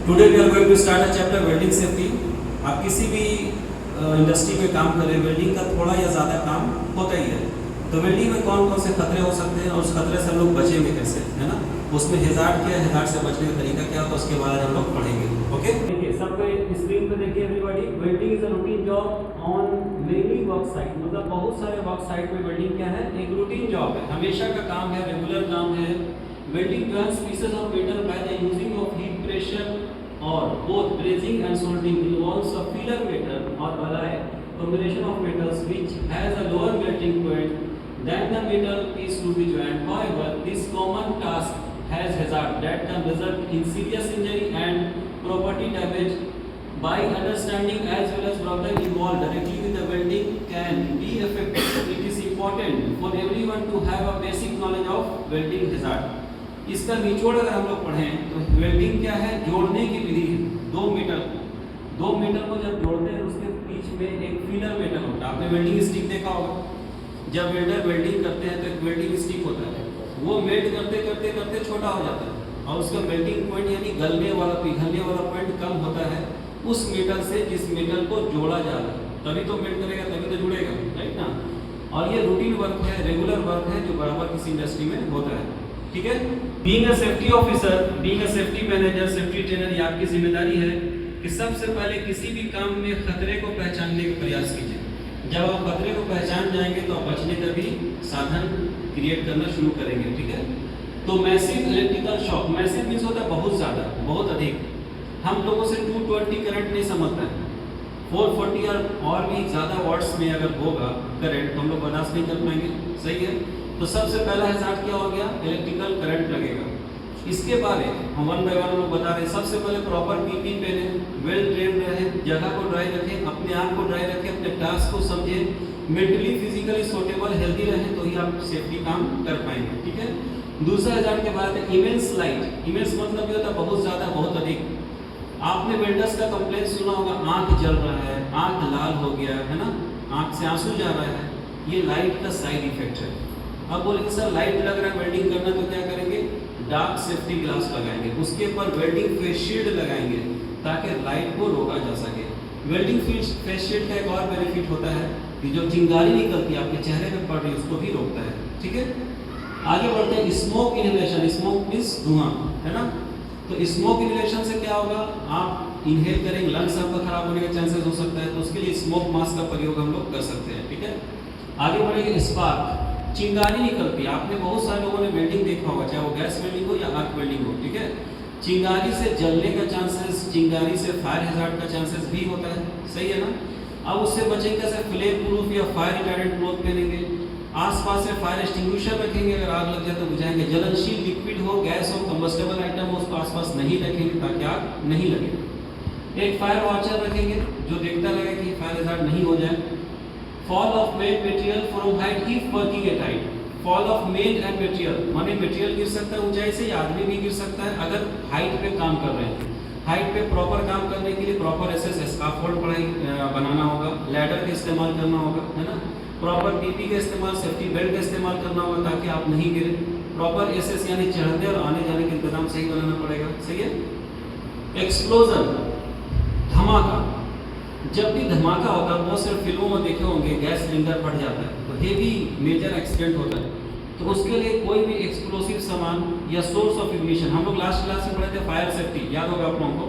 Today we are going to start a chapter welding safety. आप किसी भी industry में काम करें, वेल्डिंग का थोड़ा या ज़्यादा काम होता ही है। तो वेल्डिंग में कौन कौन से खतरे हो सकते हैं और उस खतरे से हम लोग बचेंगे कैसे, है ना। उसमें हेजार्ड क्या है, हेजार्ड से बचने का तरीका क्या है, तो उसके बारे में हम लोग पढ़ेंगे। ओके, देखिए सबको स्क्रीन पे देखिए everybody. Welding is a routine job on many work site. मतलब बहुत सारे वर्क साइट में वेल्डिंग क्या है, एक रूटीन जॉब है, हमेशा का काम है, रेगुलर काम है। Welding joins pieces of metal by the using of heat pressure or both brazing and soldering involves a filler metal or alloy combination of metals which has a lower melting point than the metal piece to be joined. However, this common task has hazard that can result in serious injury and property damage. By understanding as well as problem involved directly with the welding can be effective. It is important for everyone to have a basic knowledge of welding hazard. इसका निचोड़ अगर हम लोग पढ़ें तो welding क्या है, जोड़ने की विधि है। दो मेटल को जब जोड़ते हैं उसके बीच में एक फीलर मेटल होता है। आपने वेल्डिंग स्टिक देखा होगा, जब वेल्डर वेल्डिंग करते हैं तो एक वेल्डिंग स्टिक होता है, वो मेल्ट करते करते करते छोटा हो जाता है और उसका मेल्टिंग पॉइंट यानी गलने वाला पिघलने वाला पॉइंट कम होता है उस मेटल से जिस मेटल को जोड़ा जा रहा है। तभी तो मेल्ट करेगा, तभी तो जुड़ेगा, राइट ना। और ये रूटीन वर्क है, रेगुलर वर्क है जो बराबर किसी इंडस्ट्री में होता है, ठीक है। Being a safety officer, being a safety manager, safety trainer, ये आपकी जिम्मेदारी है कि सबसे पहले किसी भी काम में खतरे को पहचानने का प्रयास कीजिए। जब आप खतरे को पहचान जाएंगे तो आप बचने का भी साधन क्रिएट करना शुरू करेंगे, ठीक है। तो massive electrical shock, massive means होता है बहुत ज़्यादा, बहुत अधिक। हम लोगों से 220 करंट नहीं समझता है, 440 और भी ज़्यादा वाट्स में अगर होगा करंट तो हम लोग बर्दाश्त नहीं कर पाएंगे, सही है। तो सबसे पहला हैजार्ड क्या हो गया, इलेक्ट्रिकल करंट लगेगा। इसके बारे हम वन बाय वन लोग बता रहे हैं। सबसे पहले प्रॉपर पीपी पहने, वेल ट्रेन रहे, जगह को ड्राई रखें, अपने आप को ड्राई रखें, अपने टास्क को समझें, मेंटली फिजिकली सूटेबल हेल्दी रहें, तो ही आप सेफ्टी काम कर पाएंगे, ठीक है। दूसरा हैजार्ड के बाद इमेंस लाइट। इमेंस मतलब ये होता है बहुत ज़्यादा, बहुत अधिक। आपने वेल्डर्स का कंप्लेंट सुना होगा, आँख जल रहा है, आँख लाल हो गया है ना, आँख से आंसू जा रहा है, ये लाइट का साइड इफेक्ट है। अब बोलेंगे सर लाइट लग रहा है वेल्डिंग करना, तो क्या करेंगे, डार्क सेफ्टी ग्लास लगाएंगे, उसके ऊपर वेल्डिंग फेस शील्ड लगाएंगे ताकि लाइट को रोका जा सके। वेल्डिंग फेस शील्ड का एक और बेनिफिट होता है कि जो चिंगारी निकलती है आपके चेहरे पे पड़ रही है उसको भी रोकता है, ठीक है। आगे बढ़ते हैं, स्मोक इनहेलेशन। स्मोक मीन्स धुआं, है ना। तो स्मोक इनहेलेशन से क्या होगा, आप इनहेल करेंगे, लंग्स आपका खराब होने का चांसेस हो सकता है, तो उसके लिए स्मोक मास्क का प्रयोग हम लोग कर सकते हैं, ठीक है। आगे बढ़ेंगे, स्पार्क, चिंगारी निकलती है। आपने बहुत सारे लोगों ने वेल्डिंग देखा होगा, चाहे वो गैस वेल्डिंग हो या आर्क वेल्डिंग हो, ठीक है। चिंगारी से जलने का चांसेस, चिंगारी से फायर हैजार्ड का चांसेस भी होता है, सही है ना। अब उससे बचेंगे कैसे, फ्लेम प्रूफ या फायर रिटार्डेंट क्लॉथ पहनेंगे, आसपास से फायर एक्सटिंग्विशर रखेंगे, अगर आग लग जाए तो बुझाएंगे। जलनशील लिक्विड हो, गैस हो, कंबस्टेबल आइटम हो, उसको आसपास नहीं रखेंगे ताकि आग नहीं लगे। एक फायर वॉचर रखेंगे जो देखता रहे कि फायर हैजार्ड नहीं हो जाए। Fall of main material from height if working at height. Fall of main and material माने मटेरियल गिर सकता है ऊंचाई से, या आदमी भी गिर सकता है अगर हाइट पे काम कर रहे हैं। हाइट पे प्रॉपर काम करने के लिए प्रॉपर स्काफोल्ड बनाना होगा, लैडर का इस्तेमाल करना होगा, है ना। प्रॉपर पीपी का इस्तेमाल, सेफ्टी बेल्ट का इस्तेमाल करना होगा ताकि आप नहीं गिरे। प्रॉपर एसएस यानी चढ़ने और आने जाने का इंतजाम सही बनाना पड़ेगा, सही है। एक्सप्लोजन, धमाका। जब भी धमाका होता है, बहुत सारे फिल्मों में देखे होंगे, गैस सिलेंडर फट जाता है तो हेवी मेजर एक्सीडेंट होता है। तो उसके लिए कोई भी एक्सप्लोसिव सामान या सोर्स ऑफ इग्निशन, हम लोग लास्ट क्लास में पढ़े थे फायर सेफ्टी, याद होगा आप लोगों को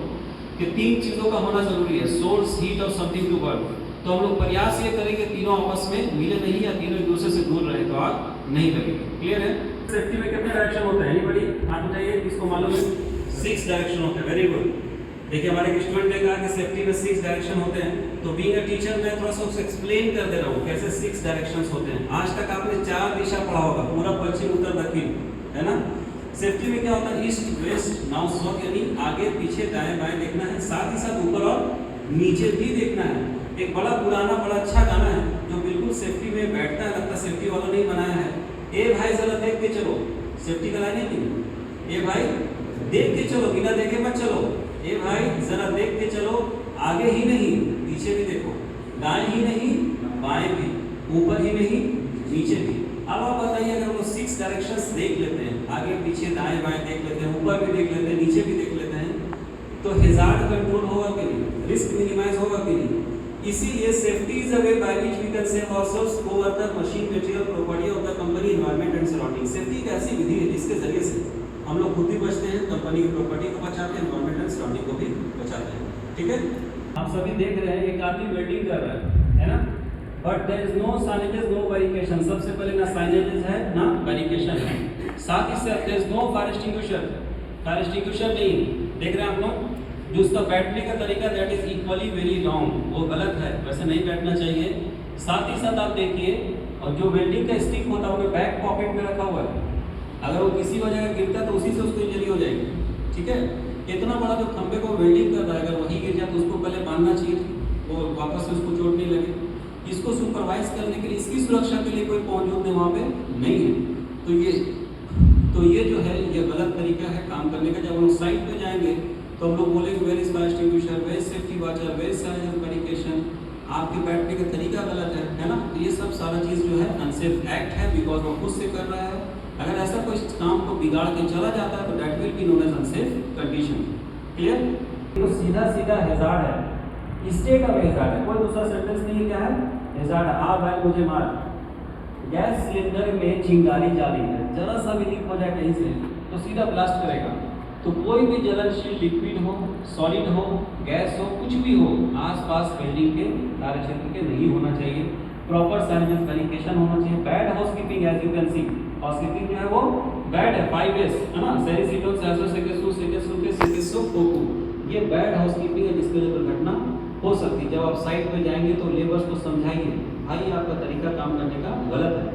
कि 3 चीज़ों का होना जरूरी है, सोर्स, हीट और समथिंग टू बर्न। तो हम लोग प्रयास ये करेंगे तीनों आपस में मिले नहीं या तीनों एक दूसरे से दूर रहे तो आग नहीं लगेगी, क्लियर है। सेफ्टी में कितने डायरेक्शन होते हैं, एनीबॉडी हाथ उठाइए, किसको मालूम है। 6 डायरेक्शन होते हैं, वेरी गुड। देखिए हमारे एक स्टूडेंट ने कहा कि सेफ्टी में 6 डायरेक्शन होते हैं, तो बीइंग अ टीचर मैं थोड़ा सा उसको एक्सप्लेन कर दे रहा हूँ कैसे 6 डायरेक्शंस होते हैं। आज तक आपने 4 दिशा पढ़ा होगा, पूरा पश्चिम उत्तर दक्षिण, है ना। सेफ्टी में क्या होता है, ईस्ट वेस्ट नॉर्थ साउथ, यानी आगे पीछे दाएं बाएं देखना है, साथ ही साथ ऊपर और नीचे भी देखना है। एक बड़ा पुराना बड़ा अच्छा गाना है जो बिल्कुल सेफ्टी में बैठता है, लगता सेफ्टी वालों ने बनाया है। ए भाई जरा देख के चलो, सेफ्टी का लाइन है नहीं, ए भाई देख के चलो, बिना देखे मत चलो। ए भाई जरा देख के चलो, आगे ही नहीं पीछे भी देखो, दाएं ही नहीं बाएं भी, ऊपर ही नहीं नीचे भी। अब आप बताइए अगर वो 6 डायरेक्शंस देख लेते हैं, आगे पीछे दाएं बाएं देख लेते हैं, ऊपर भी देख लेते हैं, नीचे भी देख लेते हैं, तो हैजार्ड कंट्रोल होगा कि नहीं, रिस्क मिनिमाइज होगा कि नहीं। इसीलिए safety is a way by which we can save ourselves, coworker, machine, material, property of the company, environment and surrounding. Safety एक ऐसी विधि है जिसके जरिए से हम लोग खुद भी बचते हैं, कंपनी की प्रॉपर्टी को बचाते हैं, एनवायरनमेंट एंड सराउंडिंग को भी बचाते हैं। ठीक है, आप सभी देख रहे हैं एक आदमी वेल्डिंग कर रहा है ना, but there is no signages, no verification. सबसे पहले ना साइनेजेस है ना वेरिफिकेशन है, साथ ही साथ there is no fire extinguisher, fire extinguisher नहीं देख रहे हैं आप लोग। जो उसका बैठने का तरीका that is equally very wrong, वो गलत है, वैसे नहीं बैठना चाहिए। साथ ही साथ आप देखिए, और जो वेल्डिंग का स्टिक होता है वो बैक पॉकेट में रखा हुआ है, अगर वो किसी वजह से गिरता है तो उसी से उसको इंजरी हो जाएगी। ठीक है, इतना बड़ा जो खंबे को वेल्डिंग कर रहा है, अगर वही गिर जाए तो उसको पहले बांधना चाहिए, वो वापस से उसको चोट नहीं लगे। इसको सुपरवाइज करने के लिए, इसकी सुरक्षा के लिए कोई मौजूद वहाँ पे नहीं है। तो ये जो है ये गलत तरीका है काम करने का। जब हम साइट पे जाएंगे तो हम लोग बोलेंगे where is fire extinguisher, where is safety watcher, where is signage verification. आपके बैठने का तरीका गलत है ना। तो ये सब सारा चीज़ जो है अनसेफ एक्ट है, बिकॉज वो खुद से कर रहा है। अगर ऐसा कोई काम को बिगाड़ के चला जाता है तो that will be known as unsafe condition. Clear? तो सीधा सीधा हैजार्ड है, स्टेट ऑफ हैजार्ड है, कोई दूसरा सेंटेंस नहीं। क्या है? हैजार्ड। आ भाई मुझे मार, गैस सिलेंडर में चिंगारी जाली है, जरा सा भी लीक हो जाए कहीं से तो सीधा ब्लास्ट करेगा। तो कोई भी जलनशील लिक्विड हो, सॉलिड हो, गैस हो, कुछ भी हो, आसपास वेल्डिंग के कार्य क्षेत्र के नहीं होना चाहिए। प्रॉपर साइनेज वेरिफिकेशन होना चाहिए। Bad housekeeping, as you can see, housekeeping जो है वो बैड है, 5S है ना, सेरिसिटोन, सैसो, सेकेसु, सेकेसु के सेकेसो कोकू, ये बैड हाउसकीपिंग है जिसकी वजह से दुर्घटना हो सकती है। जब आप साइट पे जाएंगे तो लेबर्स को समझाइए, भाई आपका तरीका काम करने का गलत है।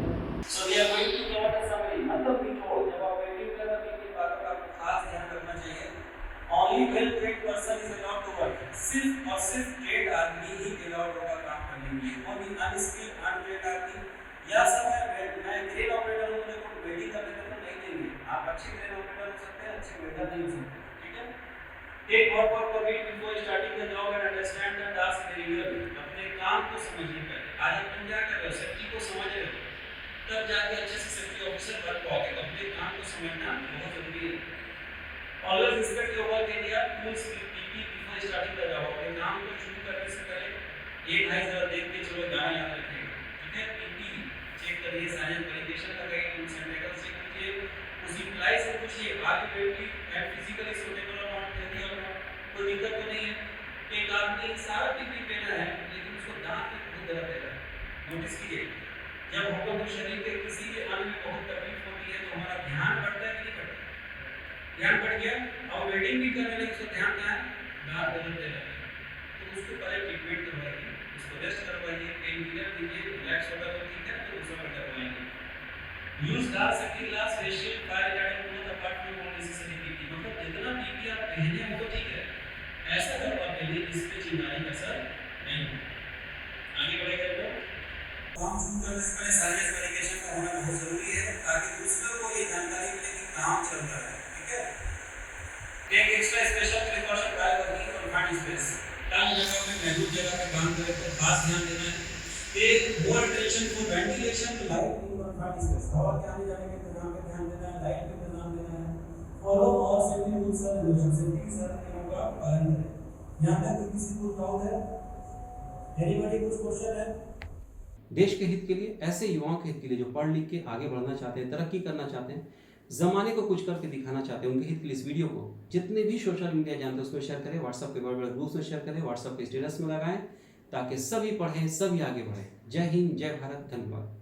So we are going to cover the summary, मतलब बिफोर जब आप वेल्डिंग कर रहे हैं, बातों का आपको खास ध्यान रखना चाहिए। Only well trade person is allowed to work, सिर्फ और सिर्फ ट्रेड आदमी ही अलाउड होगा काम करने के लिए। ओनली अनस्किल्ड अनट्रेड आदमी या सब मैं क्रेन ऑपरेटर हूं, मुझे कोई वेल्डिंग करने का तो नहीं देंगे। आप अच्छे क्रेन ऑपरेटर हो सकते हैं, अच्छे वेल्डर नहीं हो सकते। ठीक है, take work for permit before starting the job and understand the task very well. अपने काम को समझिए पहले। आज आप क्या कर रहे हो, सेफ्टी को समझ रहे हो, तब जाके अच्छे से सेफ्टी ऑफिसर बन पाओगे। अपने काम को समझना बहुत जरूरी है। Always respect your work area, tools, PP before starting the job. अपने काम को शुरू करने से पहले एक भाई जरा देख के चलो, गाना याद रखिएगा। ठीक है, पीपी चेक करिए, साइनेज वेरिफिकेशन लगाइए, टूल्स एंड मेथड्स चेक कीजिए, उस एम्प्लॉय से पूछिए are you welding and physically suitable और नॉट, हेल्दी और नॉट, कोई दिक्कत तो नहीं है। एक आदमी सारा पीपी पहना है लेकिन उसको दांत में बहुत दर्द है। नोटिस कीजिए, जब हम लोग के शरीर के किसी भी अंग में बहुत तकलीफ होती है तो हमारा ध्यान बढ़ता है कि नहीं बढ़ता? ध्यान बढ़ गया और वेल्डिंग भी करने लगे, उसका ध्यान कहाँ है? दांत दर्द दे रहा है, तो उसको पहले ट्रीटमेंट करवाइए, उसको रेस्ट करवाइए, पेन किलर दीजिए, रिलैक्स होगा तो ठीक है, तो दूसरा बेटर करवाएंगे। Use dark safety glass, facial, fire retardant both apart from all necessary PP. मतलब जितना पीपी आप पहने हो तो ठीक है, ऐसा करवा पहले इससे चिंगारी का असर नहीं हो। आगे बढ़ेगा तो काम शुरू करने से पहले साइनेज वेरिफिकेशन का होना बहुत जरूरी है ताकि दूसरों को ये जानकारी मिले कि काम चल रहा है। ठीक है, take extra special precaution by working on confined space. तंग जगह में, महदूद जगह पे काम करें तो खास ध्यान देना है। Take more attention for ventilation, light in confined space, हवा के आने जाने के इंतजाम पे ध्यान देना है, लाइट पे इंतजाम देना है। Follow all safety rules and regulations, safety के सारे नियमों का पालन करें। यहां तक कि किसी को डाउट है, एनीबॉडी कुछ क्वेश्चन है? देश के हित के लिए, ऐसे युवाओं के हित के लिए जो पढ़ लिख के आगे बढ़ना चाहते हैं, तरक्की करना चाहते हैं, ज़माने को कुछ करके दिखाना चाहते हैं, उनके हित के लिए इस वीडियो को जितने भी सोशल मीडिया जानते हैं उसमें शेयर करें, व्हाट्सएप के बड़े-बड़े ग्रुप्स में शेयर करें, व्हाट्सएप के स्टेटस में लगाएं ताकि सभी पढ़ें, सभी आगे बढ़ें। जय हिंद, जय भारत, धन्यवाद।